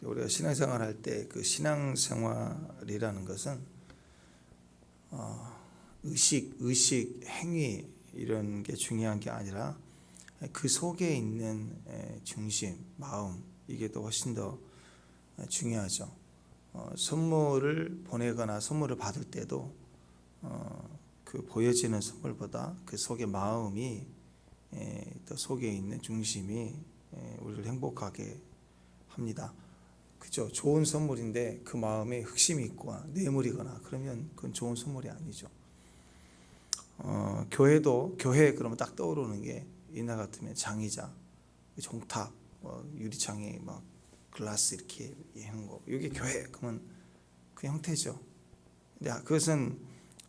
우리가 신앙생활 할 때 그 신앙생활이라는 것은 의식, 행위 이런 게 중요한 게 아니라 그 속에 있는 중심, 마음 이게 더 훨씬 더 중요하죠. 선물을 보내거나 선물을 받을 때도 그 보여지는 선물보다 그 속의 마음이 더 속에 있는 중심이 우리를 행복하게 합니다. 그죠? 좋은 선물인데 그 마음에 흑심이 있거나 뇌물이거나 그러면 그건 좋은 선물이 아니죠. 교회도 교회 그러면 딱 떠오르는 게 이날 같으면 장의자, 종탑, 유리창에 막 글라스 이렇게 하는 거 이게 교회 그러면 그 형태죠. 근데 그것은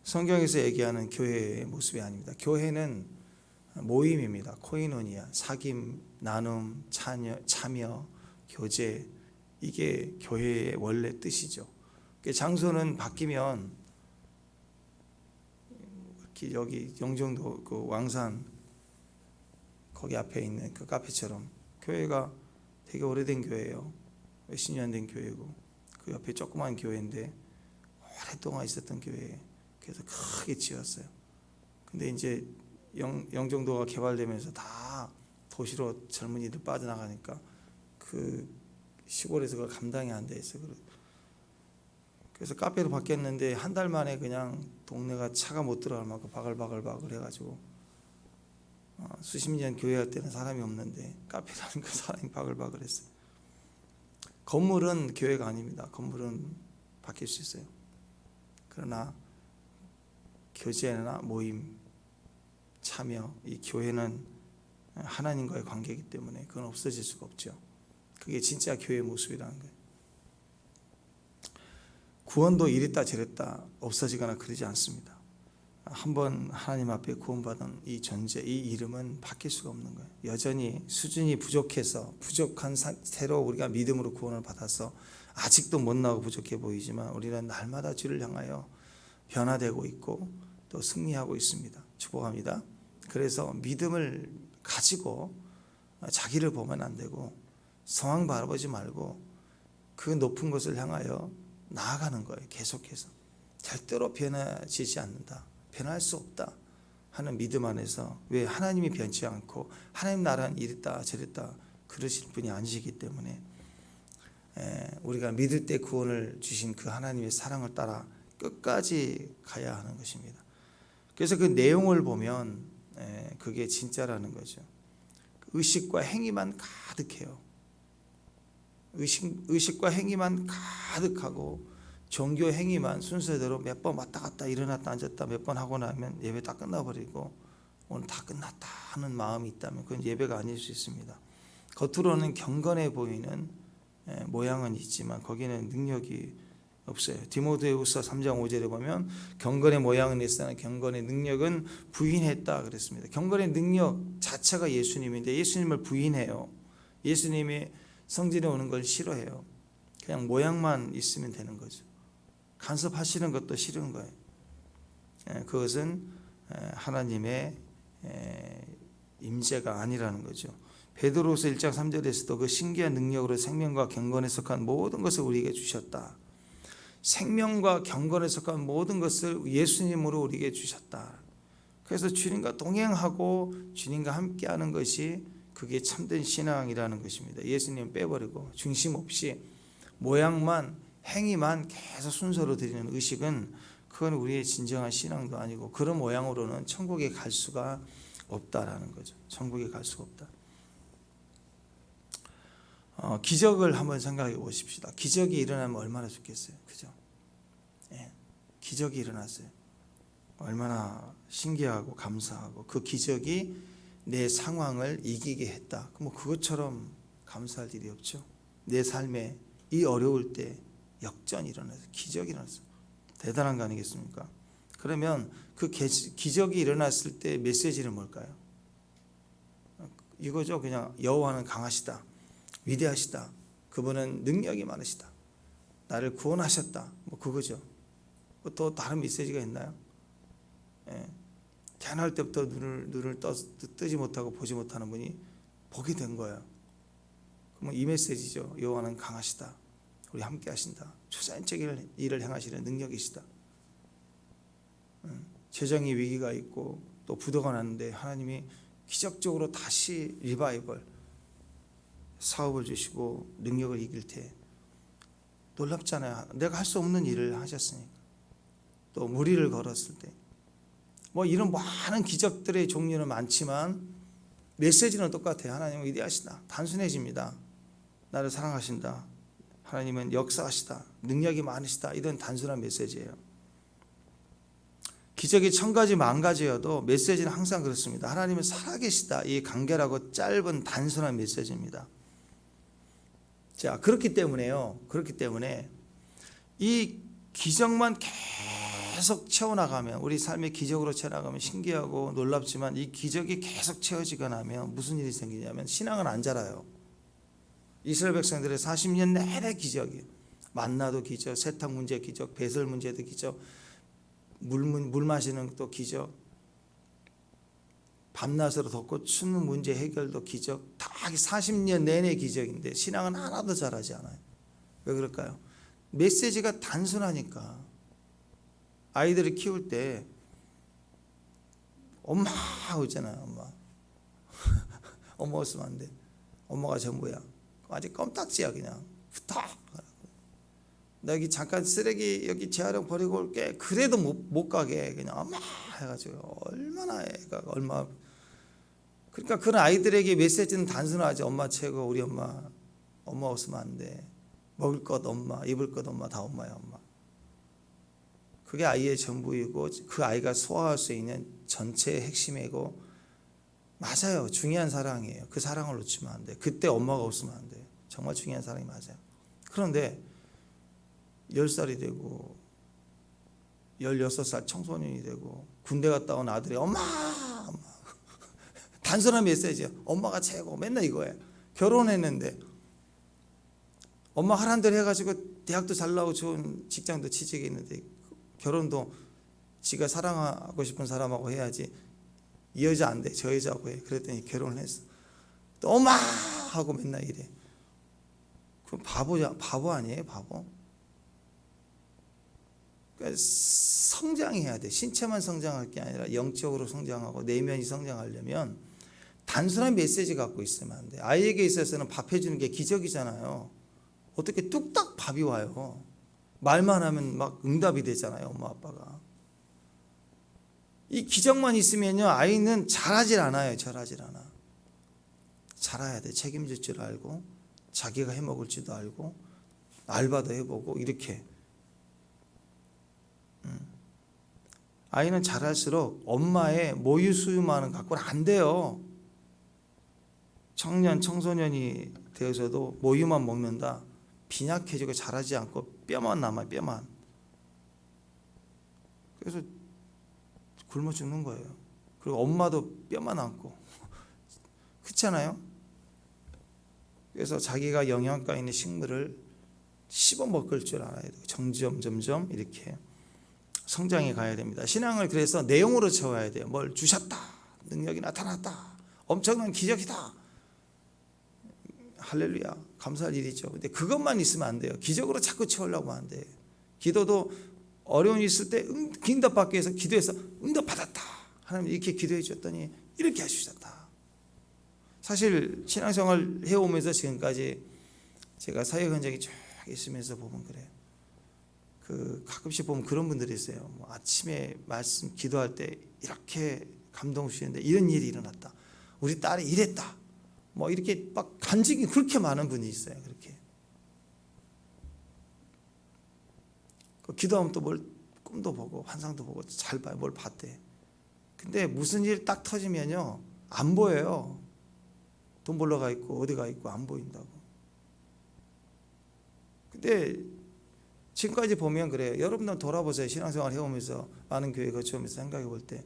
성경에서 얘기하는 교회의 모습이 아닙니다. 교회는 모임입니다. 코이노니아, 사귐, 나눔, 참여, 교제 이게 교회의 원래 뜻이죠. 장소는 바뀌면 여기 영종도 그 왕산 거기 앞에 있는 그 카페처럼 교회가 되게 오래된 교회예요. 몇십 년 된 교회고 그 옆에 조그만 교회인데 오랫동안 있었던 교회에 그래서 크게 지었어요. 근데 이제 영종도가 개발되면서 다 도시로 젊은이들 빠져나가니까 그 시골에서 그걸 감당이 안 돼 있어. 그래서 카페로 바뀌었는데 한 달 만에 그냥 동네가 차가 못 들어갈 만큼 바글바글 해가지고 수십 년 교회할 때는 사람이 없는데 카페라는 거 사람이 바글바글했어요. 건물은 교회가 아닙니다. 건물은 바뀔 수 있어요. 그러나 교제나 모임, 참여, 이 교회는 하나님과의 관계이기 때문에 그건 없어질 수가 없죠. 그게 진짜 교회의 모습이라는 거예요. 구원도 이랬다 저랬다 없어지거나 그러지 않습니다. 한번 하나님 앞에 구원받은 이 존재, 이 이름은 바뀔 수가 없는 거예요. 여전히 수준이 부족해서 부족한 채로 우리가 믿음으로 구원을 받아서 아직도 못 나오고 부족해 보이지만 우리는 날마다 주를 향하여 변화되고 있고 또 승리하고 있습니다. 축복합니다. 그래서 믿음을 가지고 자기를 보면 안 되고 상황 바라보지 말고 그 높은 곳을 향하여 나아가는 거예요. 계속해서 절대로 변하지 않는다. 변할 수 없다 하는 믿음 안에서 왜 하나님이 변치 않고 하나님 나라는 이랬다 저랬다 그러실 분이 아니시기 때문에 우리가 믿을 때 구원을 주신 그 하나님의 사랑을 따라 끝까지 가야 하는 것입니다. 그래서 그 내용을 보면 그게 진짜라는 거죠. 의식과 행위만 가득해요. 의식과 행위만 가득하고 종교 행위만 순서대로 몇 번 왔다 갔다 일어났다 앉았다 몇 번 하고 나면 예배 다 끝나버리고 오늘 다 끝났다 하는 마음이 있다면 그건 예배가 아닐 수 있습니다. 겉으로는 경건해 보이는 모양은 있지만 거기는 능력이 없어요. 디모데후서 3장 5절에 보면 경건의 모양은 있으나 경건의 능력은 부인했다 그랬습니다. 경건의 능력 자체가 예수님인데 예수님을 부인해요. 예수님이 성전에 오는 걸 싫어해요. 그냥 모양만 있으면 되는 거죠. 간섭하시는 것도 싫은 거예요. 그것은 하나님의 임재가 아니라는 거죠. 베드로서 1장 3절에서도 그 신기한 능력으로 생명과 경건에 속한 모든 것을 우리에게 주셨다. 생명과 경건에 속한 모든 것을 예수님으로 우리에게 주셨다. 그래서 주님과 동행하고 주님과 함께하는 것이 그게 참된 신앙이라는 것입니다. 예수님 빼버리고 중심 없이 모양만 행위만 계속 순서로 드리는 의식은 그건 우리의 진정한 신앙도 아니고 그런 모양으로는 천국에 갈 수가 없다라는 거죠. 천국에 갈 수가 없다. 기적을 한번 생각해 보십시다. 기적이 일어나면 얼마나 좋겠어요. 그죠? 기적이 일어났어요. 얼마나 신기하고 감사하고 그 기적이 내 상황을 이기게 했다. 뭐 그것처럼 감사할 일이 없죠. 내 삶에 이 어려울 때 역전이 일어나서 기적이 일어났어요. 대단한 거 아니겠습니까? 그러면 그 기적이 일어났을 때 메시지는 뭘까요? 이거죠. 그냥 여호와는 강하시다. 위대하시다. 그분은 능력이 많으시다. 나를 구원하셨다. 뭐 그거죠. 또 다른 메시지가 있나요? 태어날 때부터 눈을 뜨지 못하고 보지 못하는 분이 보게 된 거예요. 그러면 이 메시지죠. 여호와는 강하시다. 우리 함께 하신다. 초자연적인 일을 행하시는 능력이시다. 재정의 위기가 있고 또 부도가 났는데 하나님이 기적적으로 다시 리바이벌 사업을 주시고 능력을 이길 때 놀랍잖아요. 내가 할 수 없는 일을 하셨으니까. 또 무리를 걸었을 때 뭐 이런 많은 기적들의 종류는 많지만 메시지는 똑같아요. 하나님은 위대하시다. 단순해집니다. 나를 사랑하신다. 하나님은 역사하시다. 능력이 많으시다. 이런 단순한 메시지예요. 기적이 1000가지 만가지여도 메시지는 항상 그렇습니다. 하나님은 살아계시다. 이 간결하고 짧은 단순한 메시지입니다. 자, 그렇기 때문에 이 기적만 계속 채워나가면, 우리 삶의 기적으로 채워나가면 신기하고 놀랍지만, 이 기적이 계속 채워지거나 하면 무슨 일이 생기냐면 신앙은 안 자라요. 이스라엘 백성들의 40년 내내 기적이, 만나도 기적, 세탁 문제 기적, 배설 문제도 기적, 물 마시는 또 기적, 밤낮으로 덮고 추는 문제 해결도 기적, 다 40년 내내 기적인데 신앙은 하나도 자라지 않아요. 왜 그럴까요? 메시지가 단순하니까. 아이들을 키울 때 엄마 하고 있잖아요. 엄마 엄마 없으면 안 돼. 엄마가 전부야. 아직 껌딱지야. 그냥 붙어. 나 여기 잠깐 쓰레기 여기 재활용 버리고 올게. 그래도 못 가게 그냥 엄마 해가지고 얼마나 애가 얼마. 그러니까 그런 아이들에게 메시지는 단순하죠. 엄마 최고, 우리 엄마 없으면 안 돼. 먹을 것 엄마, 입을 것 엄마, 다 엄마야 엄마. 그게 아이의 전부이고 그 아이가 소화할 수 있는 전체의 핵심이고, 맞아요. 중요한 사랑이에요. 그 사랑을 놓치면 안 돼. 그때 엄마가 없으면 안 돼. 정말 중요한 사랑이 맞아요. 그런데 10살이 되고 16살 청소년이 되고 군대 갔다 온 아들이 엄마 단순한 메시지예요. 엄마가 최고. 맨날 이거예요. 결혼했는데 엄마 하란 대로 해가지고 대학도 잘 나오고 좋은 직장도 취직해 있는데 결혼도 지가 사랑하고 싶은 사람하고 해야지, 이 여자 안 돼, 저 여자하고 해. 그랬더니 결혼을 했어. 또 엄마 하고 맨날 이래. 그럼 바보 아니에요? 바보? 그러니까 성장해야 돼. 신체만 성장할 게 아니라 영적으로 성장하고 내면이 성장하려면 단순한 메시지 갖고 있으면 안 돼. 아이에게 있어서는 밥 해주는 게 기적이잖아요. 어떻게 뚝딱 밥이 와요. 말만 하면 막 응답이 되잖아요. 엄마 아빠가. 이 기적만 있으면요, 아이는 잘하질 않아요. 잘하질 않아. 잘해야 돼. 책임질 줄 알고, 자기가 해먹을 줄도 알고, 알바도 해보고 이렇게. 아이는 잘할수록 엄마의 모유 수유만은 갖고는 안 돼요. 청소년이 되어서도 모유만 먹는다. 빈약해지고 자라지 않고 뼈만 남아요. 뼈만. 그래서 굶어 죽는 거예요. 그리고 엄마도 뼈만 남고. 그렇잖아요. 그래서 자기가 영양가 있는 식물을 씹어 먹을 줄 알아야 돼요. 점점 이렇게 성장해 가야 됩니다. 신앙을 그래서 내용으로 채워야 돼요. 뭘 주셨다, 능력이 나타났다, 엄청난 기적이다, 할렐루야, 감사할 일이죠. 근데 그것만 있으면 안 돼요. 기적으로 자꾸 채우려고 하면 안 돼요. 기도도 어려움이 있을 때 응답받기 위해서 기도해서 응답받았다, 하나님 이렇게 기도해 주셨더니 이렇게 해주셨다. 사실 신앙생활 해오면서 지금까지 제가 사역 현장에 쭉 있으면서 보면 그래요. 가끔씩 보면 그런 분들이 있어요. 뭐 아침에 말씀 기도할 때 이렇게 감동 주시는데 이런 일이 일어났다, 우리 딸이 이랬다, 뭐 이렇게 막 간증이 그렇게 많은 분이 있어요. 그렇게 기도하면 또 뭘 꿈도 보고 환상도 보고 잘 봐요. 뭘 봤대. 근데 무슨 일 딱 터지면요 안 보여요. 돈 벌러 가 있고 어디 가 있고 안 보인다고. 근데 지금까지 보면 그래요. 여러분들 돌아보세요. 신앙생활 해오면서 많은 교회 거쳐오면서 생각해 볼 때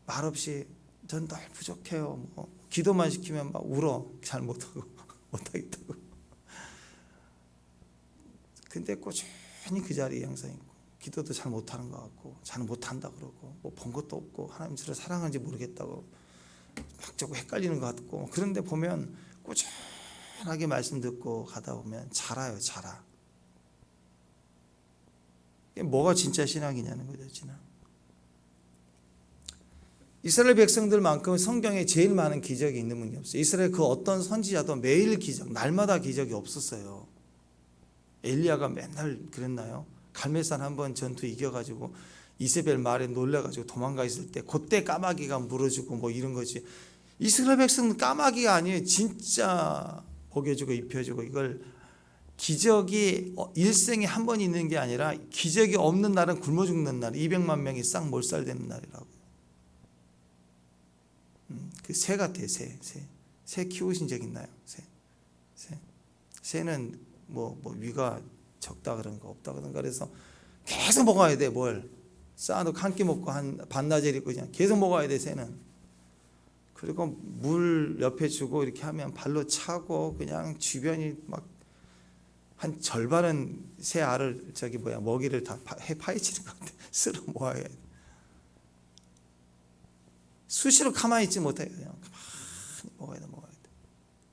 말없이 전 늘 부족해요. 뭐 기도만 시키면 막 울어. 잘 못하고 못하겠다고. 근데 꾸준히 그 자리에 항상 있고 기도도 잘 못하는 것 같고 잘 못한다 그러고 뭐 본 것도 없고 하나님 저를 사랑하는지 모르겠다고 막 자꾸 헷갈리는 것 같고, 그런데 보면 꾸준하게 말씀 듣고 가다 보면 자라요. 자라. 뭐가 진짜 신앙이냐는 거죠. 이스라엘 백성들만큼 성경에 제일 많은 기적이 있는 분이 없어요. 이스라엘 그 어떤 선지자도 매일 기적, 날마다 기적이 없었어요. 엘리야가 맨날 그랬나요? 갈멜산 한번 전투 이겨가지고 이세벨 말에 놀래가지고 도망가 있을 때 그때 까마귀가 물어주고 뭐 이런 거지. 이스라엘 백성은 까마귀가 아니에요. 진짜 먹여주고 입혀주고 이걸 기적이 일생에 한 번 있는 게 아니라 기적이 없는 날은 굶어 죽는 날, 200만 명이 싹 몰살되는 날이라고. 그 새 같아요. 새 키우신 적 있나요? 새는 뭐 위가 적다 그런 거 없다 그런 거 그래서 계속 먹어야 돼. 뭘 쌓아놓고 한 끼 먹고 한 반나절 있고 그냥 계속 먹어야 돼. 새는. 그리고 물 옆에 주고 이렇게 하면 발로 차고 그냥 주변이 막 한 절반은 새 알을 먹이를 다 파헤치는 것 같아. 쓸어 모아야 돼. 수시로 가만히 있지 못해요. 그냥 가만히 먹어야 돼.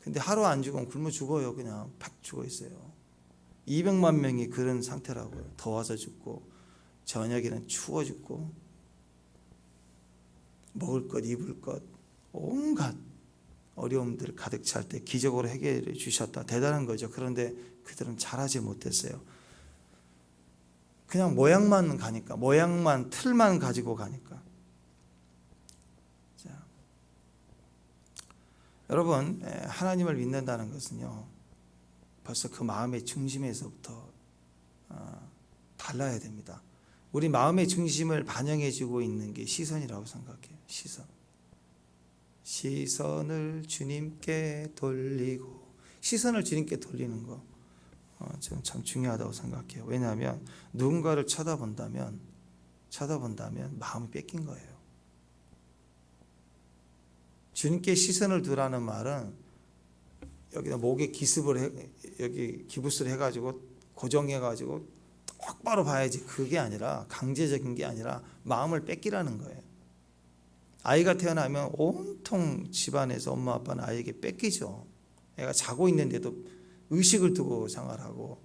근데 하루 안 죽으면 굶어 죽어요. 그냥 팍 죽어 있어요. 200만 명이 그런 상태라고요. 더워서 죽고 저녁에는 추워 죽고 먹을 것 입을 것 온갖 어려움들 가득 찰 때 기적으로 해결해 주셨다. 대단한 거죠. 그런데 그들은 잘하지 못했어요. 그냥 모양만 가니까, 모양만 틀만 가지고 가니까. 자, 여러분, 하나님을 믿는다는 것은요, 벌써 그 마음의 중심에서부터 달라야 됩니다. 우리 마음의 중심을 반영해주고 있는 게 시선이라고 생각해요. 시선을 주님께 돌리고, 시선을 주님께 돌리는 거 저는 참 중요하다고 생각해요. 왜냐하면 누군가를 쳐다본다면 마음이 뺏긴 거예요. 주님께 시선을 두라는 말은 여기다 목에 기습을 여기 기부스를 해가지고 고정해가지고 똑바로 봐야지, 그게 아니라 강제적인 게 아니라 마음을 뺏기라는 거예요. 아이가 태어나면 온통 집안에서 엄마 아빠는 아이에게 뺏기죠. 애가 자고 있는데도 의식을 두고 생활하고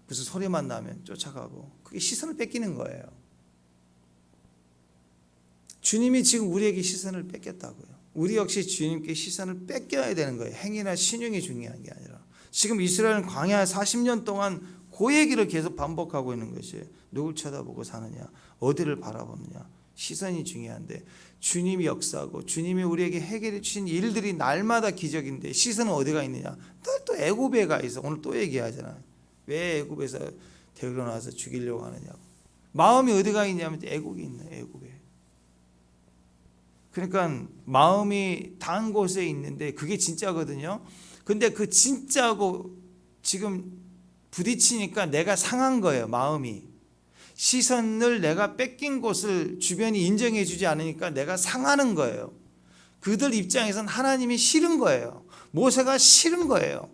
무슨 소리만 나면 쫓아가고, 그게 시선을 뺏기는 거예요. 주님이 지금 우리에게 시선을 뺏겼다고요. 우리 역시 주님께 시선을 뺏겨야 되는 거예요. 행위나 신용이 중요한 게 아니라. 지금 이스라엘은 광야 40년 동안 그 얘기를 계속 반복하고 있는 것이에요. 누굴 쳐다보고 사느냐, 어디를 바라보느냐, 시선이 중요한데 주님이 역사하고 주님이 우리에게 해결해 주신 일들이 날마다 기적인데 시선은 어디가 있느냐? 또 애굽에 가 있어. 오늘 또 얘기하잖아. 왜 애굽에서 데리러 나와서 죽이려고 하느냐고. 마음이 어디가 있냐면 애굽에 있네. 애굽에. 그러니까 마음이 단 곳에 있는데 그게 진짜거든요. 근데 그 진짜하고 지금 부딪히니까 내가 상한 거예요. 마음이. 시선을 내가 뺏긴 곳을 주변이 인정해 주지 않으니까 내가 상하는 거예요. 그들 입장에서는 하나님이 싫은 거예요. 모세가 싫은 거예요.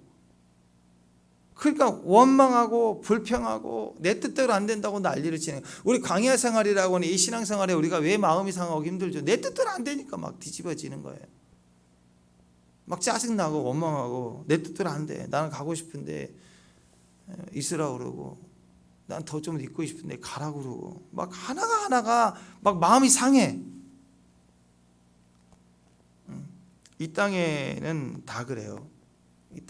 그러니까 원망하고 불평하고 내 뜻대로 안 된다고 난리를 치는 거예요. 우리 광야 생활이라고 하는 이 신앙생활에 우리가 왜 마음이 상하고 힘들죠? 내 뜻대로 안 되니까 막 뒤집어지는 거예요. 막 짜증나고 원망하고 내 뜻대로 안 돼. 나는 가고 싶은데 있으라고 그러고 난 더 좀 있고 싶은데 가라고 그러고 막 하나가 막 마음이 상해. 이 땅에는 다 그래요. 이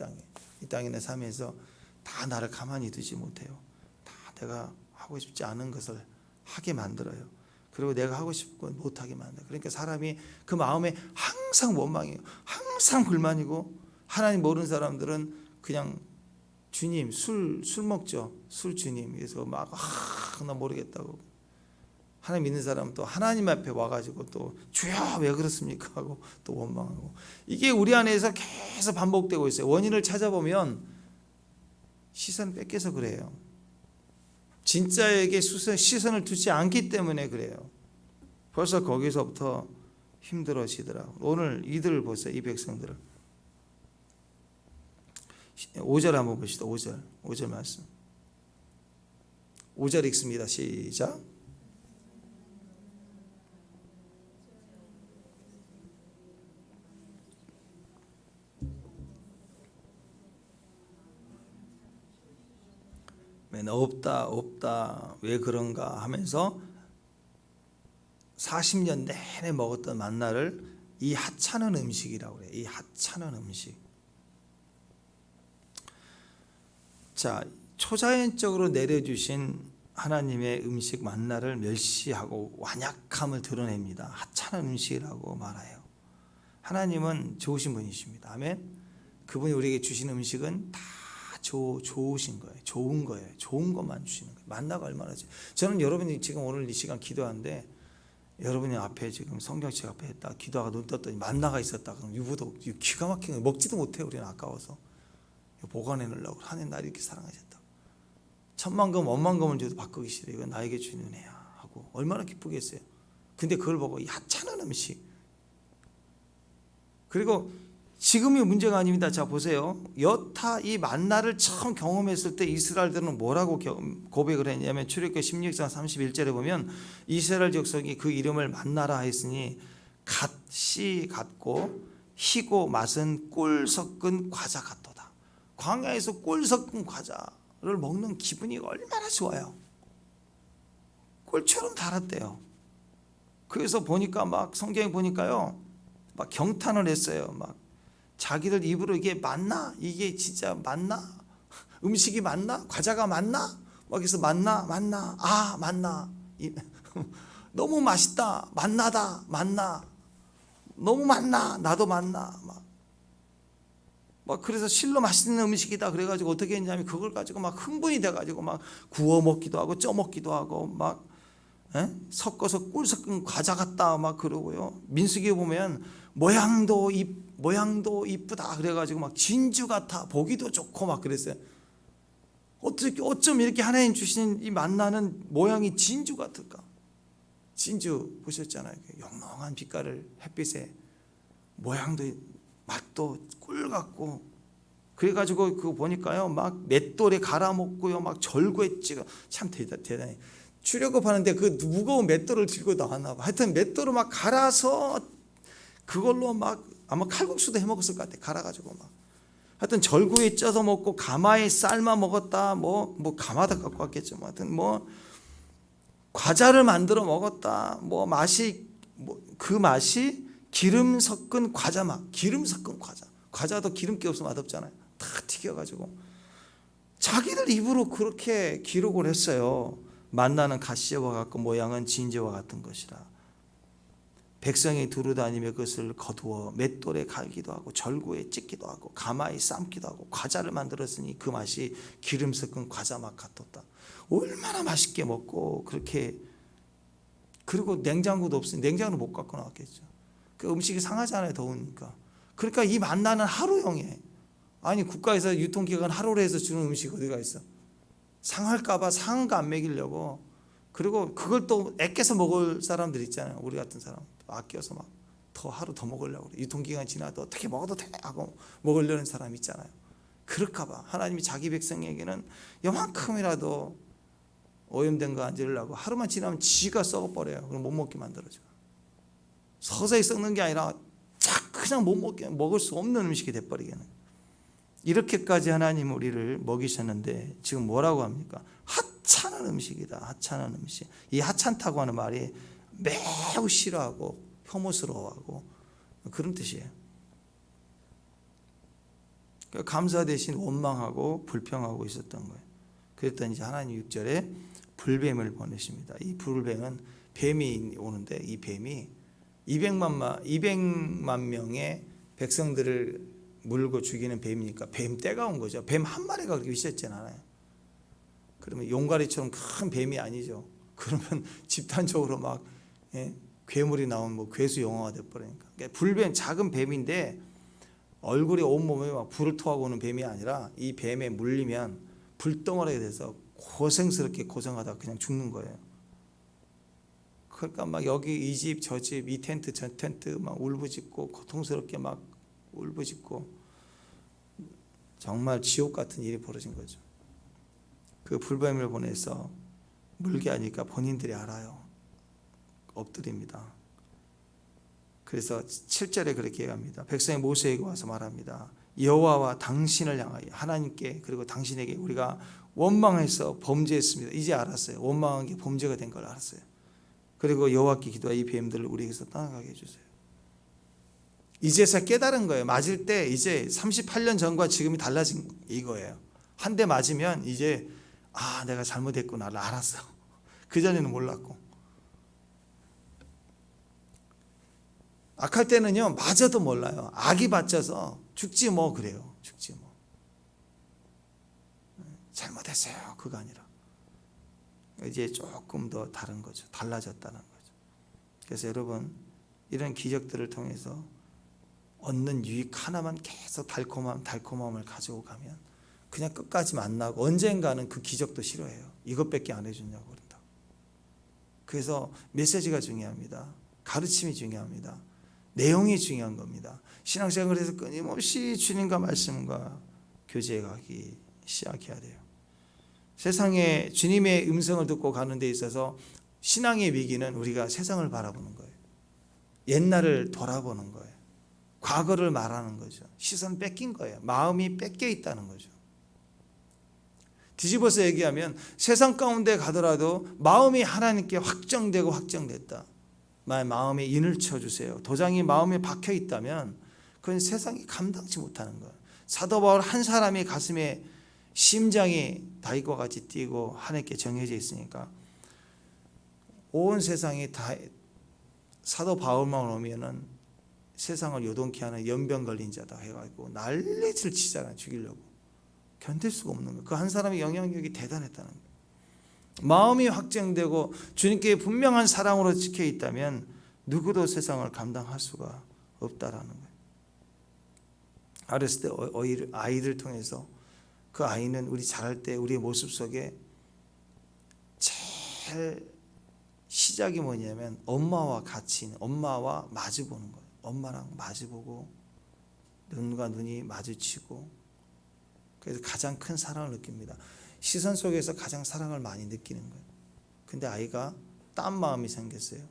땅에는 삶에서 다 나를 가만히 두지 못해요. 다 내가 하고 싶지 않은 것을 하게 만들어요. 그리고 내가 하고 싶은 건 못하게 만들어요. 그러니까 사람이 그 마음에 항상 원망이에요. 항상 불만이고, 하나님 모르는 사람들은 그냥 주님 술 먹죠. 술 주님. 그래서 막 나 모르겠다고. 하나님 믿는 사람은 또 하나님 앞에 와가지고 또 주여 왜 그렇습니까 하고 또 원망하고. 이게 우리 안에서 계속 반복되고 있어요. 원인을 찾아보면 시선 뺏겨서 그래요. 진짜에게 시선을 두지 않기 때문에 그래요. 벌써 거기서부터 힘들어지더라고요. 오늘 이들을 보세요. 이 백성들을. 5절 한번 보시다. 5절 말씀. 5절 읽습니다. 시작. 없다 없다 왜 그런가 하면서 40년 내내 먹었던 만나를 이 하찮은 음식이라고 그래요. 이 하찮은 음식. 자, 초자연적으로 내려주신 하나님의 음식 만나를 멸시하고 완약함을 드러냅니다. 하찮은 음식이라고 말해요. 하나님은 좋으신 분이십니다. 아멘. 그분이 우리에게 주신 음식은 다 좋으신 거예요. 좋은 거예요. 좋은 것만 주시는 거예요. 만나가 얼마나 저는 여러분이 지금 오늘 이 시간 기도하는데 여러분이 앞에 지금 성경책 앞에 했다 기도하가 눈 떴더니 만나가 있었다 그럼 유부도 기가 막힌 거 먹지도 못해요. 우리는 아까워서 보관해 놓으려고 하나님 나를 이렇게 사랑하셨다. 천만금 원만금을 줘도 바꾸기 싫어. 이건 나에게 주신 은혜야 하고 얼마나 기쁘겠어요. 근데 그걸 보고 이 하찮은 음식. 그리고 지금이 문제가 아닙니다. 자 보세요. 여타 이 만나를 처음 경험했을 때 이스라엘들은 뭐라고 고백을 했냐면 출애굽기 16장 31절에 보면 이스라엘 족속이 그 이름을 만나라 했으니 갓씨 같고 희고 맛은 꿀 섞은 과자 같도다. 광야에서 꿀 섞은 과자를 먹는 기분이 얼마나 좋아요. 꿀처럼 달았대요. 그래서 보니까 막 성경에 보니까요 막 경탄을 했어요. 막 자기들 입으로 이게 맞나? 이게 진짜 맞나? 음식이 맞나? 과자가 맞나? 막 그래서 맞나? 아 맞나? 너무 맛있다. 맛나다. 맞나? 너무 맛나. 나도 맛나. 막 그래서 실로 맛있는 음식이다. 그래가지고 어떻게 했냐면 그걸 가지고 막 흥분이 돼가지고 막 구워 먹기도 하고 쪄 먹기도 하고 막 섞어서 꿀 섞은 과자 같다 막 그러고요. 민수기에 보면 모양도 이쁘다 그래가지고 막 진주 같아 보기도 좋고 막 그랬어요. 어쩜 이렇게 하나님 주신 이 만나는 모양이 진주 같을까? 진주 보셨잖아요. 영롱한 빛깔을 햇빛에 모양도 맛도 꿀 같고 그래가지고 그거 보니까요 막 맷돌에 갈아 먹고요 막 절구에 찍어 참 대단해. 출애굽하는데 그 무거운 맷돌을 들고 나왔나 봐. 하여튼 맷돌을 막 갈아서 그걸로 막 아마 칼국수도 해 먹었을 것 같아. 갈아가지고 막 하여튼 절구에 쪄서 먹고 가마에 삶아 먹었다. 뭐 가마도 갖고 왔겠죠. 하여튼 뭐 과자를 만들어 먹었다. 뭐 맛이 그 맛이 기름 섞은 과자 맛. 기름 섞은 과자. 과자도 기름기 없으면 맛없잖아요. 다 튀겨가지고 자기들 입으로 그렇게 기록을 했어요. 만나는 갓씨와 같고 모양은 진저와 같은 것이라. 백성이 두루다니며 그것을 거두어 맷돌에 갈기도 하고 절구에 찢기도 하고 가마에 삶기도 하고 과자를 만들었으니 그 맛이 기름 섞은 과자 맛 같았다. 얼마나 맛있게 먹고 그렇게 그리고 냉장고도 없으니 냉장고를 못 갖고 나왔겠죠. 그 음식이 상하잖아요. 더우니까. 그러니까 이 만나는 하루용이에요. 아니 국가에서 유통기간 하루로 해서 주는 음식이 어디가 있어. 상할까 봐 상한 거 안 먹이려고. 그리고 그걸 또 아껴서 먹을 사람들 있잖아요. 우리 같은 사람 아껴서 막 더 하루 더 먹으려고 그래. 유통기간 지나도 어떻게 먹어도 돼 하고 먹으려는 사람 있잖아요. 그럴까 봐 하나님이 자기 백성에게는 요만큼이라도 오염된 거 안 지으려고 하루만 지나면 지가 썩어버려요. 그럼 못 먹게 만들어줘요. 서서히 썩는 게 아니라 그냥 못 먹게 먹을 수 없는 음식이 돼버리겠는. 이렇게까지 하나님 우리를 먹이셨는데 지금 뭐라고 합니까? 하찮은 음식이다. 하찮은 음식. 이 하찮다고 하는 말이 매우 싫어하고 혐오스러워하고 그런 뜻이에요. 감사 대신 원망하고 불평하고 있었던 거예요. 그랬더니 이제 하나님 6절에 불뱀을 보내십니다. 이 불뱀은 뱀이 오는데 이 뱀이 200만 명의 백성들을 물고 죽이는 뱀이니까 뱀 때가 온 거죠. 뱀 한 마리가 그렇게 위험하지 않아요. 그러면 용가리처럼 큰 뱀이 아니죠. 그러면 집단적으로 막 괴물이 나온 뭐 괴수 영화가 돼버리니까. 그러니까 불뱀 작은 뱀인데 얼굴이 온몸에 막 불을 토하고 오는 뱀이 아니라 이 뱀에 물리면 불덩어리가 돼서 고생스럽게 고생하다가 그냥 죽는 거예요. 그러니까 막 여기 이 집 저 집 이 텐트 저 텐트 막 울부짖고 고통스럽게 막 울부짖고 정말 지옥 같은 일이 벌어진 거죠. 그 불뱀을 보내서 물게 하니까 본인들이 알아요. 엎드립니다. 그래서 7절에 그렇게 얘기합니다. 백성이 모세에게 와서 말합니다. 여호와와 당신을 향하여 하나님께 그리고 당신에게 우리가 원망해서 범죄했습니다. 이제 알았어요. 원망한 게 범죄가 된 걸 알았어요. 그리고 여호와께 기도하여 이 뱀들을 우리에게서 떠나가게 해주세요. 이제서 깨달은 거예요. 맞을 때 이제 38년 전과 지금이 달라진 이거예요. 한 대 맞으면 이제 내가 잘못했구나를 알았어. 그전에는 몰랐고. 악할 때는요, 맞아도 몰라요. 악이 받쳐서 죽지 뭐 그래요. 죽지 뭐. 잘못했어요. 그거 아니라. 이제 조금 더 다른 거죠. 달라졌다는 거죠. 그래서 여러분, 이런 기적들을 통해서 얻는 유익 하나만 계속 달콤함을 가지고 가면 그냥 끝까지 만나고 언젠가는 그 기적도 싫어해요. 이것밖에 안 해줬냐고 그런다. 그래서 메시지가 중요합니다. 가르침이 중요합니다. 내용이 중요한 겁니다. 신앙생활에서 끊임없이 주님과 말씀과 교제하기 시작해야 돼요. 세상에 주님의 음성을 듣고 가는 데 있어서 신앙의 위기는 우리가 세상을 바라보는 거예요. 옛날을 돌아보는 거예요. 과거를 말하는 거죠. 시선 뺏긴 거예요. 마음이 뺏겨 있다는 거죠. 뒤집어서 얘기하면 세상 가운데 가더라도 마음이 하나님께 확정되고 확정됐다. 마음에 인을 쳐주세요. 도장이 마음에 박혀 있다면 그건 세상이 감당치 못하는 거예요. 사도 바울 한 사람이 가슴에 심장이 다윗과 같이 뛰고 하나님께 정해져 있으니까 온 세상이 다 사도 바울만 오면은 세상을 요동케 하는 연병 걸린 자다 해가지고 난리를 치잖아요. 죽이려고. 견딜 수가 없는 거예요. 그 한 사람의 영향력이 대단했다는 거예요. 마음이 확정되고 주님께 분명한 사랑으로 지켜 있다면 누구도 세상을 감당할 수가 없다라는 거예요. 어렸을 때 아이를 통해서 그 아이는 우리 자랄 때 우리의 모습 속에 제일 시작이 뭐냐면 엄마와 같이 있는, 엄마와 마주보는 거예요. 엄마랑 마주보고 눈과 눈이 마주치고 그래서 가장 큰 사랑을 느낍니다. 시선 속에서 가장 사랑을 많이 느끼는 거예요. 근데 아이가 딴 마음이 생겼어요.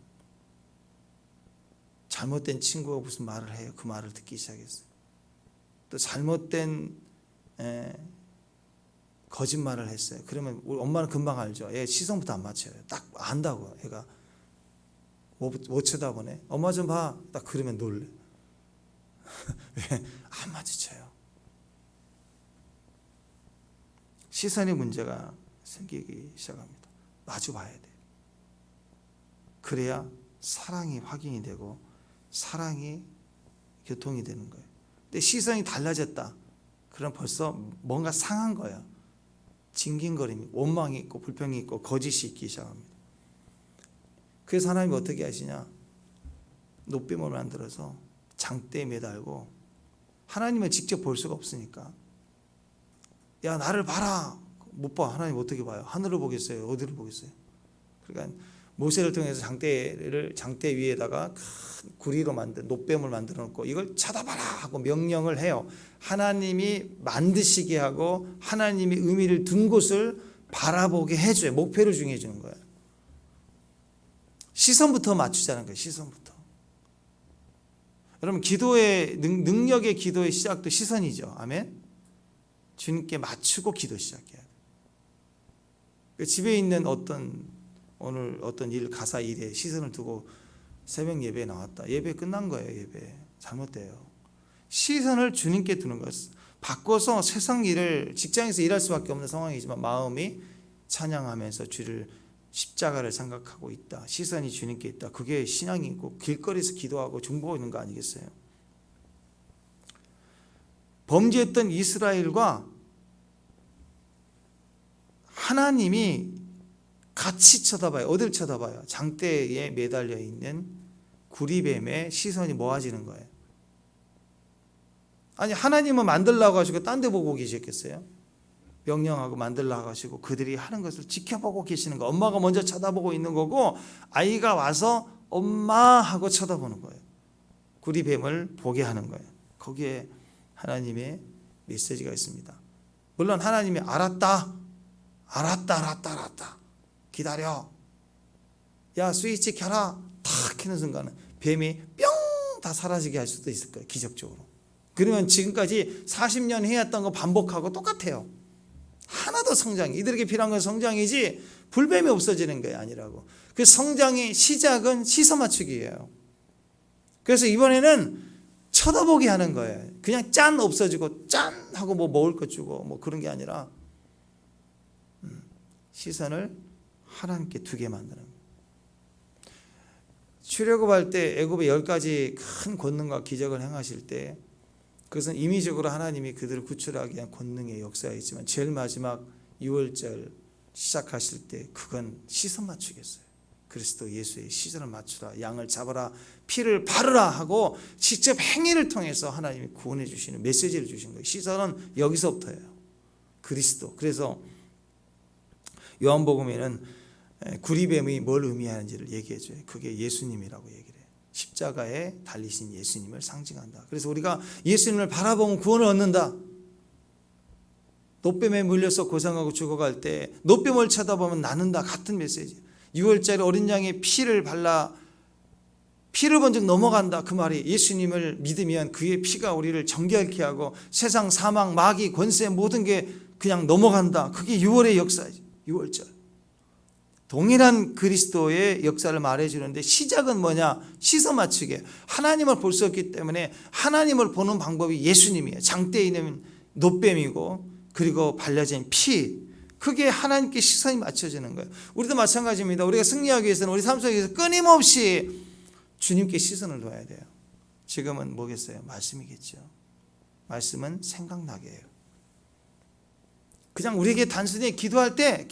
잘못된 친구가 무슨 말을 해요. 그 말을 듣기 시작했어요. 또 잘못된 거짓말을 했어요. 그러면 우리 엄마는 금방 알죠. 얘 시선부터 안 맞춰요. 딱 안다고. 얘가 못 쳐다보네. 엄마 좀 봐. 딱 그러면 놀래. 왜? 안 마주쳐요. 시선의 문제가 생기기 시작합니다. 마주 봐야 돼요. 그래야 사랑이 확인이 되고 사랑이 교통이 되는 거예요. 근데 시선이 달라졌다. 그럼 벌써 뭔가 상한 거야. 징징거림이, 원망이 있고 불평이 있고 거짓이 있기 시작합니다. 그래서 하나님이 어떻게 하시냐? 노뱀을 만들어서 장대에 매달고 하나님은 직접 볼 수가 없으니까 야 나를 봐라. 못 봐. 하나님 어떻게 봐요? 하늘을 보겠어요? 어디를 보겠어요? 그러니까 모세를 통해서 장대 위에다가 큰 구리로 만든 노뱀을 만들어 놓고 이걸 쳐다봐라 하고 명령을 해요. 하나님이 만드시게 하고 하나님이 의미를 둔 곳을 바라보게 해줘요. 목표를 정해 주는 거예요. 시선부터 맞추자는 거예요. 시선부터. 여러분 기도의 능력의 기도의 시작도 시선이죠. 아멘. 주님께 맞추고 기도 시작해야 돼요. 집에 있는 오늘 어떤 일 가사 일에 시선을 두고 새벽 예배에 나왔다. 예배 끝난 거예요. 예배 잘못돼요. 시선을 주님께 두는 것. 바꿔서 세상 일을 직장에서 일할 수밖에 없는 상황이지만 마음이 찬양하면서 주를 십자가를 생각하고 있다. 시선이 주님께 있다. 그게 신앙이고 길거리에서 기도하고 중보하고 있는 거 아니겠어요? 범죄했던 이스라엘과 하나님이 같이 쳐다봐요. 어딜 쳐다봐요? 장대에 매달려 있는 구리뱀의 시선이 모아지는 거예요. 아니 하나님은 만들라고 하시고 딴 데 보고 계셨겠어요? 명령하고 만들라고 하시고 그들이 하는 것을 지켜보고 계시는 거. 엄마가 먼저 쳐다보고 있는 거고 아이가 와서 엄마 하고 쳐다보는 거예요. 구리뱀을 보게 하는 거예요. 거기에 하나님의 메시지가 있습니다. 물론 하나님이 알았다 기다려. 야 스위치 켜라. 탁 켜는 순간은 뱀이 뿅 다 사라지게 할 수도 있을 거예요. 기적적으로. 그러면 지금까지 40년 해왔던 거 반복하고 똑같아요. 하나도 더 성장, 이들에게 필요한 건 성장이지 불뱀이 없어지는 게 아니라고. 그 성장의 시작은 시선 맞추기예요. 그래서 이번에는 쳐다보게 하는 거예요. 그냥 짠 없어지고 짠 하고 뭐 먹을 것 주고 뭐 그런 게 아니라 시선을 하나님께 두게 만드는 거예요. 출애굽할 때 애굽에 10가지 큰 권능과 기적을 행하실 때 그것은 임의적으로 하나님이 그들을 구출하기 위한 권능의 역사이지만 제일 마지막 6월절 시작하실 때 그건 시선 맞추겠어요. 그리스도 예수의 시선을 맞추라, 양을 잡아라, 피를 바르라 하고 직접 행위를 통해서 하나님이 구원해 주시는 메시지를 주신 거예요. 시선은 여기서부터예요. 그리스도. 그래서 요한복음에는 구리뱀이 뭘 의미하는지를 얘기해 줘요. 그게 예수님이라고 얘기를 해요. 십자가에 달리신 예수님을 상징한다. 그래서 우리가 예수님을 바라보면 구원을 얻는다. 노뱀에 물려서 고생하고 죽어갈 때 노뱀을 쳐다보면 낫는다. 같은 메시지. 6월짜리 어린 양의 피를 발라 피를 본 적 넘어간다. 그 말이 예수님을 믿으면 그의 피가 우리를 정결케 하고 세상 사망 마귀 권세 모든 게 그냥 넘어간다. 그게 6월의 역사이죠. 6월절. 동일한 그리스도의 역사를 말해주는데 시작은 뭐냐? 시선 맞추게. 하나님을 볼 수 없기 때문에 하나님을 보는 방법이 예수님이에요. 장대에 있는 노뱀이고 그리고 발려진 피. 그게 하나님께 시선이 맞춰지는 거예요. 우리도 마찬가지입니다. 우리가 승리하기 위해서는 우리 삶 속에서 끊임없이 주님께 시선을 둬야 돼요. 지금은 뭐겠어요? 말씀이겠죠. 말씀은 생각나게 해요. 그냥 우리에게 단순히 기도할 때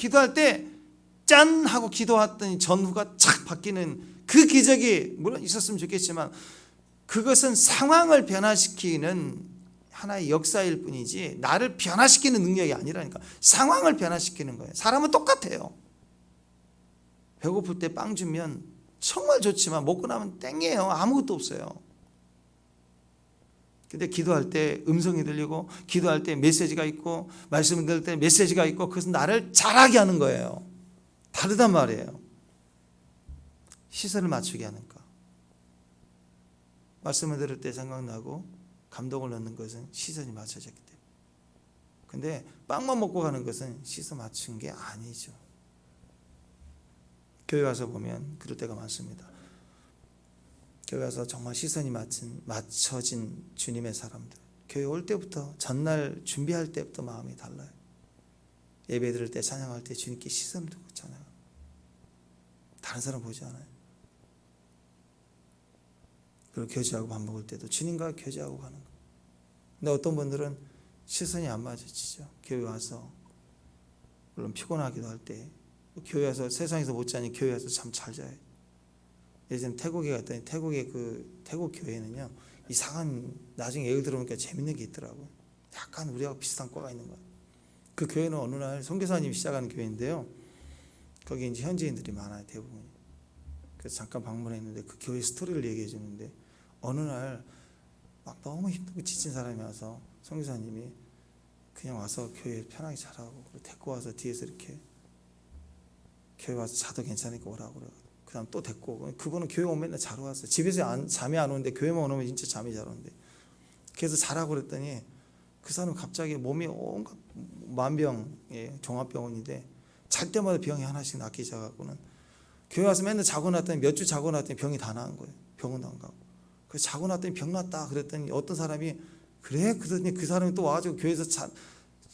짠 하고 기도했더니 전후가 착 바뀌는 그 기적이 물론 있었으면 좋겠지만 그것은 상황을 변화시키는 하나의 역사일 뿐이지 나를 변화시키는 능력이 아니라니까. 상황을 변화시키는 거예요. 사람은 똑같아요. 배고플 때 빵 주면 정말 좋지만 먹고 나면 땡이에요. 아무것도 없어요. 근데 기도할 때 음성이 들리고 기도할 때 메시지가 있고 말씀을 들을 때 메시지가 있고 그것은 나를 잘하게 하는 거예요. 다르단 말이에요. 시선을 맞추게 하니까. 말씀을 들을 때 생각나고 감동을 얻는 것은 시선이 맞춰졌기 때문에. 근데 빵만 먹고 가는 것은 시선 맞춘 게 아니죠. 교회 와서 보면 그럴 때가 많습니다. 교회 와서 정말 시선이 맞춰진 주님의 사람들. 교회 올 때부터 전날 준비할 때부터 마음이 달라요. 예배 드릴 때 찬양할 때 주님께 시선을 두고 찬양해요. 다른 사람 보지 않아요. 그리고 교제하고 밥 먹을 때도 주님과 교제하고 가는 거예요. 근데 어떤 분들은 시선이 안 맞아지죠. 교회 와서 물론 피곤하기도 할 때 교회 와서 세상에서 못 자니 교회 와서 잠 잘 자요. 예전에 태국에 갔더니 태국 교회는요 이상한 나중에 얘기 들어보니까 재밌는 게 있더라고요. 약간 우리하고 비슷한 과가 있는 거예요. 그 교회는 어느 날 선교사님이 시작하는 교회인데요. 거기 이제 현지인들이 많아요, 대부분. 그래서 잠깐 방문했는데 그 교회 스토리를 얘기해 주는데 어느 날 막 너무 힘들고 지친 사람이 와서 선교사님이 그냥 와서 교회 편하게 자라고 데리고 와서 뒤에서 이렇게 교회 와서 자도 괜찮으니까 오라고 그래요. 그 다음 또 데리고 오고 그분은 교회 오면 맨날 자러 왔어요. 집에서 잠이 안 오는데 교회만 오면 진짜 잠이 잘 오는데 그래서 자라고 그랬더니 그 사람은 갑자기 몸이 온갖 만병의 종합병원인데 잘 때마다 병이 하나씩 낫기 시작하고는 교회 와서 맨날 자고 났더니 몇 주 자고 났더니 병이 다 나은 거예요. 병원도 안 가고. 그래서 자고 났더니 병 났다 그랬더니 어떤 사람이 그래? 그러더니 그 사람이 또 와가지고 교회에서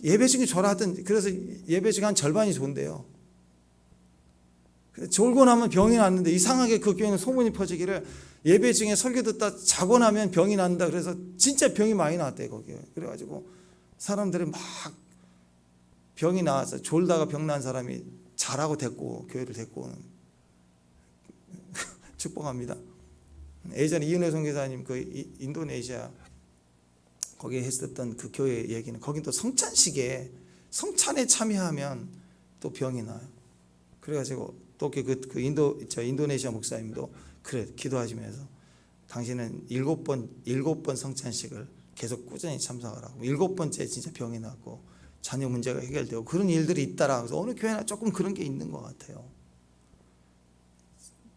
예배 중에 졸아 하던 그래서 예배 중에 한 절반이 좋은데요. 졸고 나면 병이 났는데 이상하게 그 교회는 소문이 퍼지기를 예배 중에 설교 듣다 자고 나면 병이 난다. 그래서 진짜 병이 많이 났대요 거기에. 그래가지고 사람들이 막 병이 나와서 졸다가 병 난 사람이 자라고 교회를 데리고 오는 축복합니다. 예전에 이은혜 선교사님 그 인도네시아 거기에 했었던 그 교회 얘기는 거긴 또 성찬식에 성찬에 참여하면 또 병이 나요. 그래가지고 또 인도네시아 목사님도 그래 기도하시면서 당신은 7번 성찬식을 계속 꾸준히 참석하라고 7번째 진짜 병이 났고 자녀 문제가 해결되고 그런 일들이 있다라. 그래서 어느 교회나 조금 그런 게 있는 것 같아요.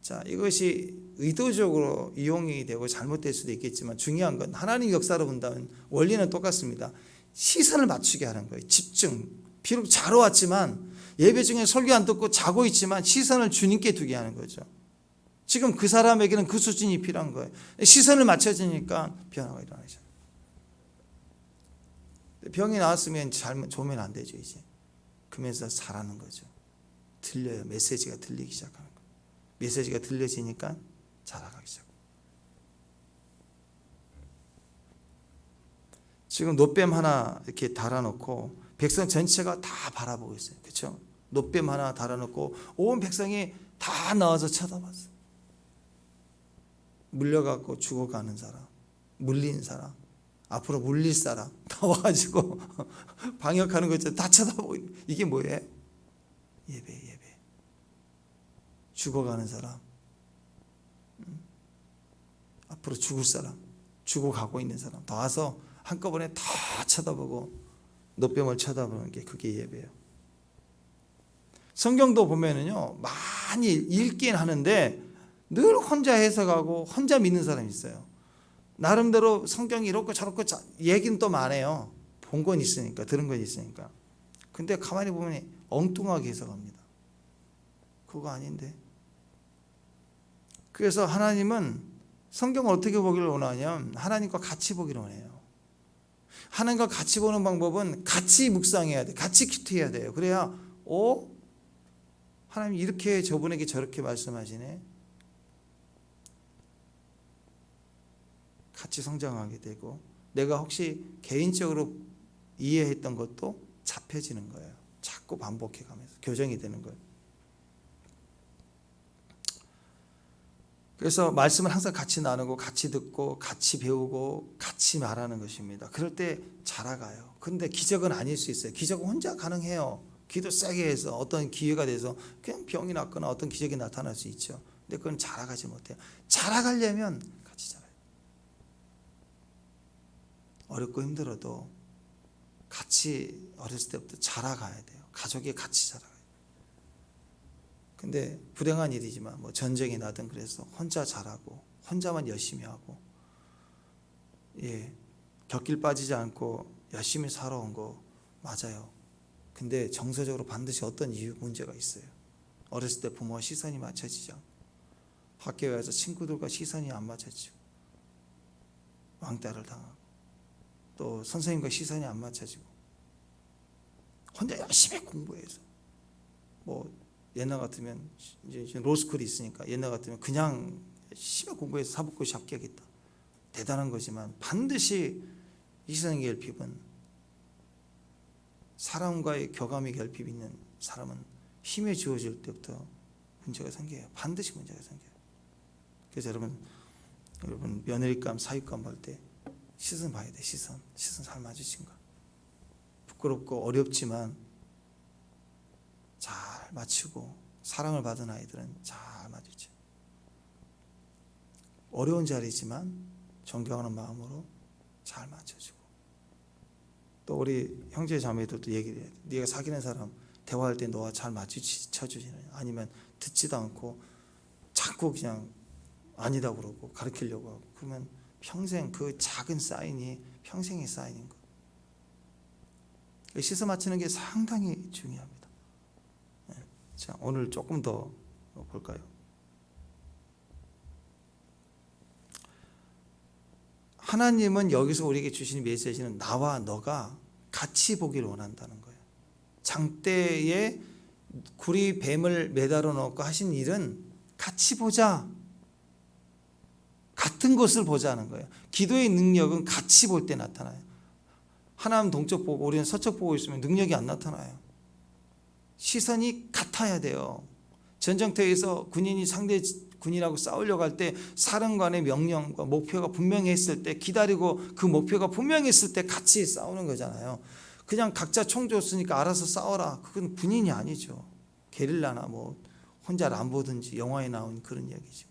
자, 이것이 의도적으로 이용이 되고 잘못될 수도 있겠지만 중요한 건 하나님 역사로 본다면 원리는 똑같습니다. 시선을 맞추게 하는 거예요. 집중. 비록 자러 왔지만 예배 중에 설교 안 듣고 자고 있지만 시선을 주님께 두게 하는 거죠. 지금 그 사람에게는 그 수준이 필요한 거예요. 시선을 맞춰지니까 변화가 일어나죠. 병이 나왔으면 좋으면 안 되죠. 이제 그러면서 잘하는 거죠. 들려요. 메시지가 들리기 시작하는 거예요. 메시지가 들려지니까 자라가기 시작합니다. 지금 놋뱀 하나 이렇게 달아놓고 백성 전체가 다 바라보고 있어요. 그렇죠? 놋뱀 하나 달아놓고 온 백성이 다 나와서 쳐다봤어요. 물려갖고 죽어가는 사람, 물린 사람, 앞으로 물릴 사람 다 와가지고 방역하는 것처럼 다 쳐다보고 있는. 이게 뭐예요? 예배. 죽어가는 사람, 앞으로 죽을 사람, 죽어가고 있는 사람 다 와서 한꺼번에 다 쳐다보고 놋뱀을 쳐다보는 게 그게 예배예요. 성경도 보면은요 많이 읽긴 하는데 늘 혼자 해석하고 혼자 믿는 사람이 있어요. 나름대로 성경이 이렇고 저렇고 얘기는 또 많아요. 본 건 있으니까, 들은 건 있으니까. 근데 가만히 보면 엉뚱하게 해석합니다. 그거 아닌데. 그래서 하나님은 성경을 어떻게 보기를 원하냐면 하나님과 같이 보기를 원해요. 하나님과 같이 보는 방법은 같이 묵상해야 돼. 같이 큐트해야 돼요. 그래야 하나님 이렇게 저분에게 저렇게 말씀하시네. 같이 성장하게 되고 내가 혹시 개인적으로 이해했던 것도 잡혀지는 거예요. 자꾸 반복해가면서 교정이 되는 거예요. 그래서 말씀을 항상 같이 나누고 같이 듣고 같이 배우고 같이 말하는 것입니다. 그럴 때 자라가요. 그런데 기적은 아닐 수 있어요. 기적은 혼자 가능해요. 기도 세게 해서 어떤 기회가 돼서 그냥 병이 낫거나 어떤 기적이 나타날 수 있죠. 근데 그건 자라가지 못해요. 자라가려면 같이 자라요. 어렵고 힘들어도 같이 어렸을 때부터 자라가야 돼요. 가족이 같이 자라가요. 근데 불행한 일이지만 뭐 전쟁이 나든 그래서 혼자 자라고 혼자만 열심히 하고 곁길 빠지지 않고 열심히 살아온 거 맞아요. 근데 정서적으로 반드시 어떤 문제가 있어요. 어렸을 때 부모와 시선이 맞춰지지 않고 학교에 와서 친구들과 시선이 안 맞춰지고 왕따를 당하고 또 선생님과 시선이 안 맞춰지고 혼자 열심히 공부해서 뭐 옛날 같으면 이제 로스쿨이 있으니까 옛날 같으면 그냥 열심히 공부해서 사법고시 합격했다. 대단한 거지만 반드시 이성의 결핍은 사람과의 교감의 결핍이 있는 사람은 힘에 주어질 때부터 문제가 생겨요. 반드시 문제가 생겨요. 그래서 여러분 며느리감, 사위감 볼 때 시선 봐야 돼. 시선 잘 맞으신가. 부끄럽고 어렵지만 잘 맞추고 사랑을 받은 아이들은 잘 맞추죠. 어려운 자리지만 존경하는 마음으로 잘 맞춰주고 또 우리 형제 자매들도 얘기를 해요. 네가 사귀는 사람 대화할 때 너와 잘 맞춰주시느냐 아니면 듣지도 않고 자꾸 그냥 아니다 그러고 가르치려고 하고 그러면 평생 그 작은 사인이 평생의 사인인 거예요. 씻어 맞추는 게 상당히 중요합니다. 자, 오늘 조금 더 볼까요? 하나님은 여기서 우리에게 주시는 메시지는 나와 너가 같이 보기를 원한다는 거예요. 장대에 구리 뱀을 매달아 놓고 하신 일은 같이 보자. 같은 것을 보자는 거예요. 기도의 능력은 같이 볼 때 나타나요. 하나님 동쪽 보고 우리는 서쪽 보고 있으면 능력이 안 나타나요. 시선이 같아야 돼요. 전쟁터에서 군인이 상대 군인하고 싸우려고 할 때 사령관의 명령과 목표가 분명했을 때 기다리고 그 목표가 분명했을 때 같이 싸우는 거잖아요. 그냥 각자 총 줬으니까 알아서 싸워라. 그건 군인이 아니죠. 게릴라나 뭐 혼자 람보든지 영화에 나온 그런 이야기죠.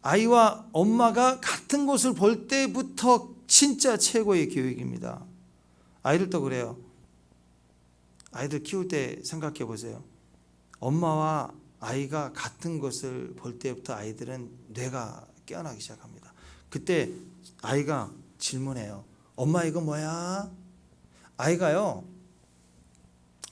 아이와 엄마가 같은 곳을 볼 때부터 진짜 최고의 교육입니다. 아이들도 그래요. 아이들 키울 때 생각해 보세요. 엄마와 아이가 같은 것을 볼 때부터 아이들은 뇌가 깨어나기 시작합니다. 그때 아이가 질문해요. 엄마 이거 뭐야? 아이가요,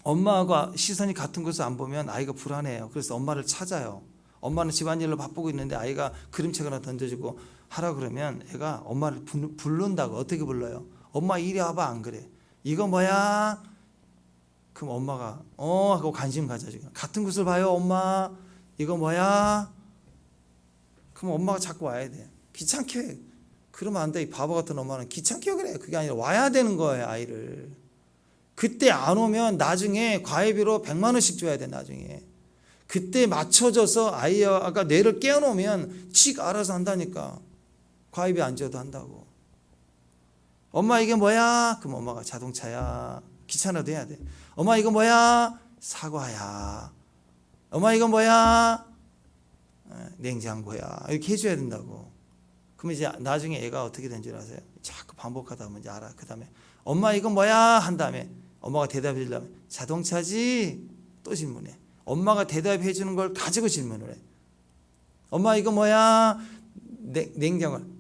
엄마하고 시선이 같은 것을 안 보면 아이가 불안해요. 그래서 엄마를 찾아요. 엄마는 집안일로 바쁘고 있는데 아이가 그림책 하나 던져주고 하라 그러면 애가 엄마를 부른다고. 어떻게 불러요? 엄마 이리 와봐. 안 그래? 이거 뭐야? 그럼 엄마가 하고 관심 가져주고, 같은 것을 봐요 엄마. 이거 뭐야? 그럼 엄마가 자꾸 와야 돼. 귀찮게 해. 그러면 안 돼. 이 바보 같은 엄마는 귀찮게 그래. 그게 아니라 와야 되는 거예요, 아이를. 그때 안 오면 나중에 과외비로 100만 원씩 줘야 돼. 나중에 그때 맞춰줘서 아이가 뇌를 깨워놓으면 지가 알아서 한다니까. 과외비 안 줘도 한다고. 엄마 이게 뭐야? 그럼 엄마가 자동차야. 귀찮아도 해야 돼. 엄마 이거 뭐야? 사과야. 엄마 이거 뭐야? 냉장고야. 이렇게 해줘야 된다고. 그럼 이제 나중에 애가 어떻게 된 줄 아세요? 자꾸 반복하다 보면 이제 알아. 그 다음에 엄마 이거 뭐야? 한 다음에 엄마가 대답해 주려면 자동차지? 또 질문해. 엄마가 대답해 주는 걸 가지고 질문을 해. 엄마 이거 뭐야?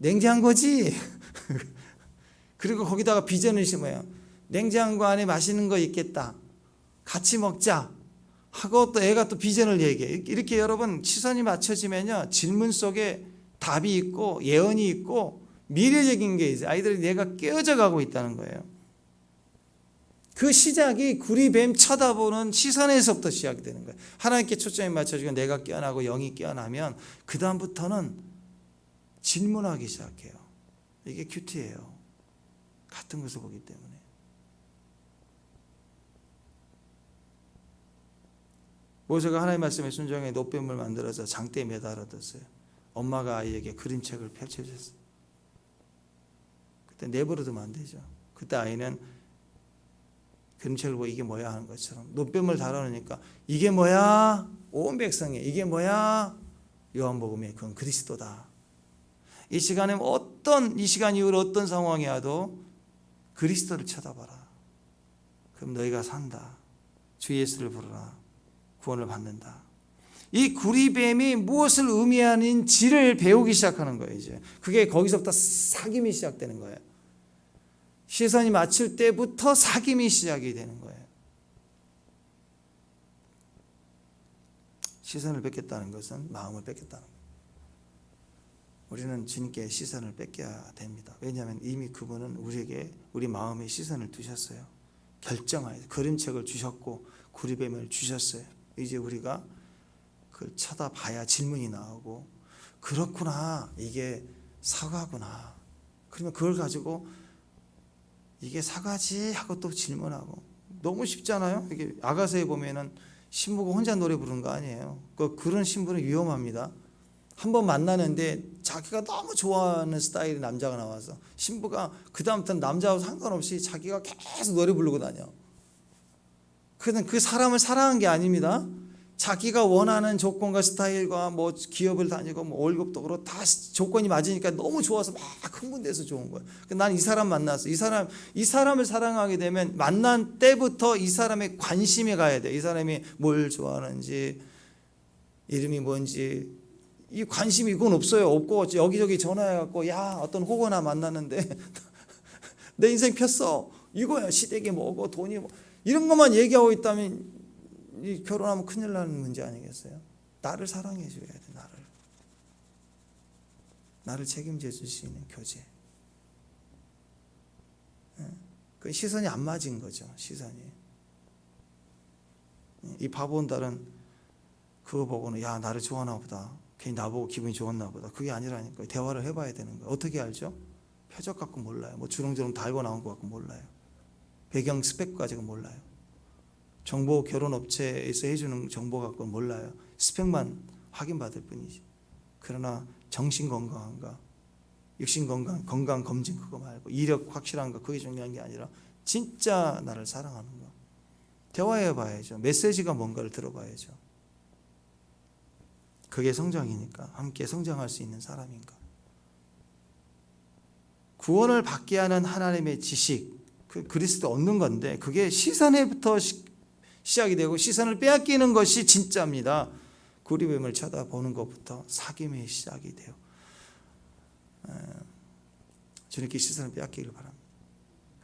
냉장고지? 그리고 거기다가 비전을 심어요. 냉장고 안에 맛있는 거 있겠다. 같이 먹자. 하고 또 애가 또 비전을 얘기해. 이렇게 여러분 시선이 맞춰지면요, 질문 속에 답이 있고 예언이 있고 미래적인 게 있어요. 아이들이 내가 깨어져 가고 있다는 거예요. 그 시작이 구리뱀 쳐다보는 시선에서부터 시작이 되는 거예요. 하나님께 초점이 맞춰지고 내가 깨어나고 영이 깨어나면 그 다음부터는 질문하기 시작해요. 이게 큐티예요. 같은 것을 보기 때문에. 모세가 하나님 말씀에 순종해 노뱀을 만들어서 장대에 매달아뒀어요. 엄마가 아이에게 그림책을 펼쳐줬어요. 그때 내버려두면 안 되죠. 그때 아이는 그림책을 보고 이게 뭐야 하는 것처럼 노뱀을 달아놓으니까 이게 뭐야? 온 백성이 이게 뭐야? 요한복음에 그건 그리스도다. 이 시간에 이 시간 이후로 어떤 상황이 와도 그리스도를 쳐다봐라. 그럼 너희가 산다. 주 예수를 부르라. 구원을 받는다. 이 구리뱀이 무엇을 의미하는지를 배우기 시작하는 거예요. 이제 그게 거기서부터 사귐이 시작되는 거예요. 시선이 맞출 때부터 사귐이 시작이 되는 거예요. 시선을 뺏겠다는 것은 마음을 뺏겠다는 거예요. 우리는 주님께 시선을 뺏겨야 됩니다. 왜냐하면 이미 그분은 우리에게 우리 마음에 시선을 두셨어요. 결정하여 그림책을 주셨고 구리뱀을 주셨어요. 이제 우리가 그걸 쳐다봐야 질문이 나오고, 그렇구나, 이게 사과구나. 그러면 그걸 가지고 이게 사과지 하고 또 질문하고. 너무 쉽잖아요. 이게 아가서에 보면은 신부가 혼자 노래 부르는 거 아니에요. 그런 신부는 위험합니다. 한번 만나는데 자기가 너무 좋아하는 스타일의 남자가 나와서 신부가 그 다음부터는 남자하고 상관없이 자기가 계속 노래 부르고 다녀. 그는 그 사람을 사랑한 게 아닙니다. 자기가 원하는 조건과 스타일과 뭐 기업을 다니고 뭐 월급도 그렇고 다 조건이 맞으니까 너무 좋아서 막 흥분돼서 좋은 거예요. 난 이 사람 만났어. 이 사람을 사랑하게 되면 만난 때부터 이 사람의 관심이 가야 돼. 이 사람이 뭘 좋아하는지, 이름이 뭔지, 이 관심이 이건 없어요. 없고 여기저기 전화해갖고 야 어떤 호거나 만났는데 내 인생 폈어. 이거야. 시댁이 뭐고 돈이 뭐 이런 것만 얘기하고 있다면 이 결혼하면 큰일 나는 문제 아니겠어요? 나를 사랑해 줘야 돼. 나를 책임져 줄 수 있는 교제. 그 시선이 안 맞은 거죠. 시선이. 이 바본달은 그거 보고는 야 나를 좋아하나 보다. 괜히 나보고 기분이 좋았나 보다. 그게 아니라니까. 대화를 해봐야 되는 거예요. 어떻게 알죠? 표적 갖고 몰라요. 뭐 주렁주렁 달고 나온 거 갖고 몰라요. 배경 스펙 가지고 몰라요. 정보 결혼업체에서 해주는 정보 갖고 몰라요. 스펙만 확인받을 뿐이지. 그러나 정신 건강한가, 육신 건강 검진 그거 말고 이력 확실한가, 그게 중요한 게 아니라 진짜 나를 사랑하는가. 대화해 봐야죠. 메시지가 뭔가를 들어봐야죠. 그게 성장이니까. 함께 성장할 수 있는 사람인가. 구원을 받게 하는 하나님의 지식, 그 그리스도 얻는 건데 그게 시선에부터 시작이 되고 시선을 빼앗기는 것이 진짜입니다. 구리뱀을 쳐다보는 것부터 사귐의 시작이 돼요. 주님께 시선을 빼앗기길 바랍니다.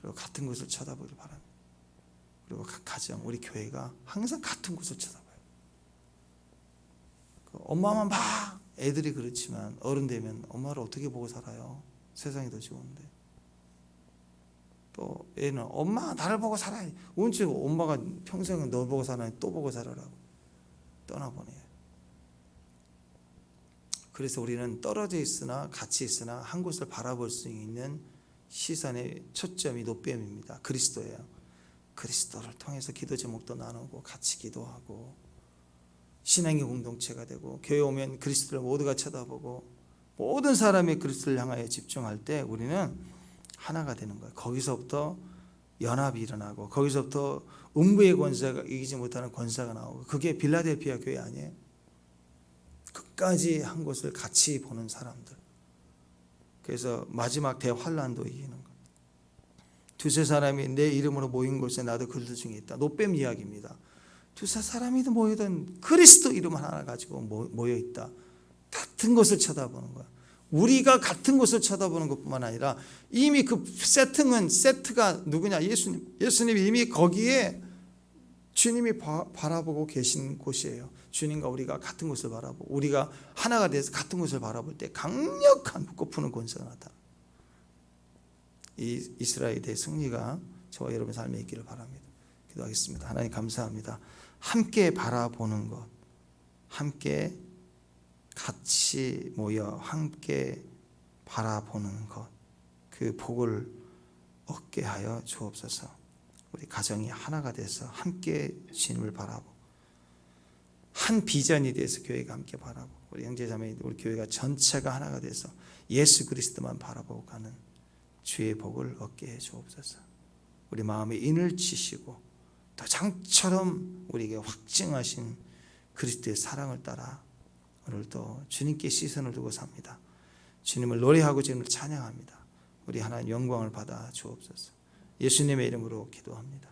그리고 같은 것을 쳐다보길 바랍니다. 그리고 각 가정, 우리 교회가 항상 같은 곳을 쳐다봐요. 엄마만 막 애들이 그렇지만 어른 되면 엄마를 어떻게 보고 살아요? 세상이 더 좋은데. 또 애는 엄마 나를 보고 살아야 언제 엄마가 평생은 너 보고 살아야 또 보고 살아라고 떠나보내요. 그래서 우리는 떨어져 있으나 같이 있으나 한 곳을 바라볼 수 있는 시선의 초점이 노뱀입니다. 그리스도예요. 그리스도를 통해서 기도 제목도 나누고 같이 기도하고 신앙의 공동체가 되고 교회 오면 그리스도를 모두가 쳐다보고 모든 사람이 그리스도를 향하여 집중할 때 우리는 하나가 되는 거예요. 거기서부터 연합이 일어나고 거기서부터 음부의 권세가 이기지 못하는 권세가 나오고 그게 빌라델피아 교회 아니에요. 끝까지 한 곳을 같이 보는 사람들. 그래서 마지막 대환란도 이기는 거예요. 두세 사람이 내 이름으로 모인 곳에 나도 그들 중에 있다. 노뱀 이야기입니다. 두세 사람이든 모이든 그리스도 이름 하나 가지고 모여 있다. 같은 곳을 쳐다보는 거야. 우리가 같은 곳을 쳐다보는 것뿐만 아니라 이미 그 세트가 누구냐? 예수님이 이미 거기에 주님이 바라보고 계신 곳이에요. 주님과 우리가 같은 곳을 바라보고 우리가 하나가 돼서 같은 곳을 바라볼 때 강력한 묶어푸는 권세가 나타나. 이 이스라엘의 승리가 저와 여러분 삶에 있기를 바랍니다. 기도하겠습니다. 하나님 감사합니다. 함께 바라보는 것, 함께 같이 모여 함께 바라보는 것, 그 복을 얻게 하여 주옵소서. 우리 가정이 하나가 돼서 함께 주님을 바라보고 한 비전이 돼서 교회가 함께 바라보고 우리 형제자매 우리 교회가 전체가 하나가 돼서 예수 그리스도만 바라보고 가는 주의 복을 얻게 해 주옵소서. 우리 마음에 인을 치시고 또 장처럼 우리에게 확증하신 그리스도의 사랑을 따라 오늘도 주님께 시선을 두고 삽니다. 주님을 노래하고 주님을 찬양합니다. 우리 하나님 영광을 받아 주옵소서. 예수님의 이름으로 기도합니다.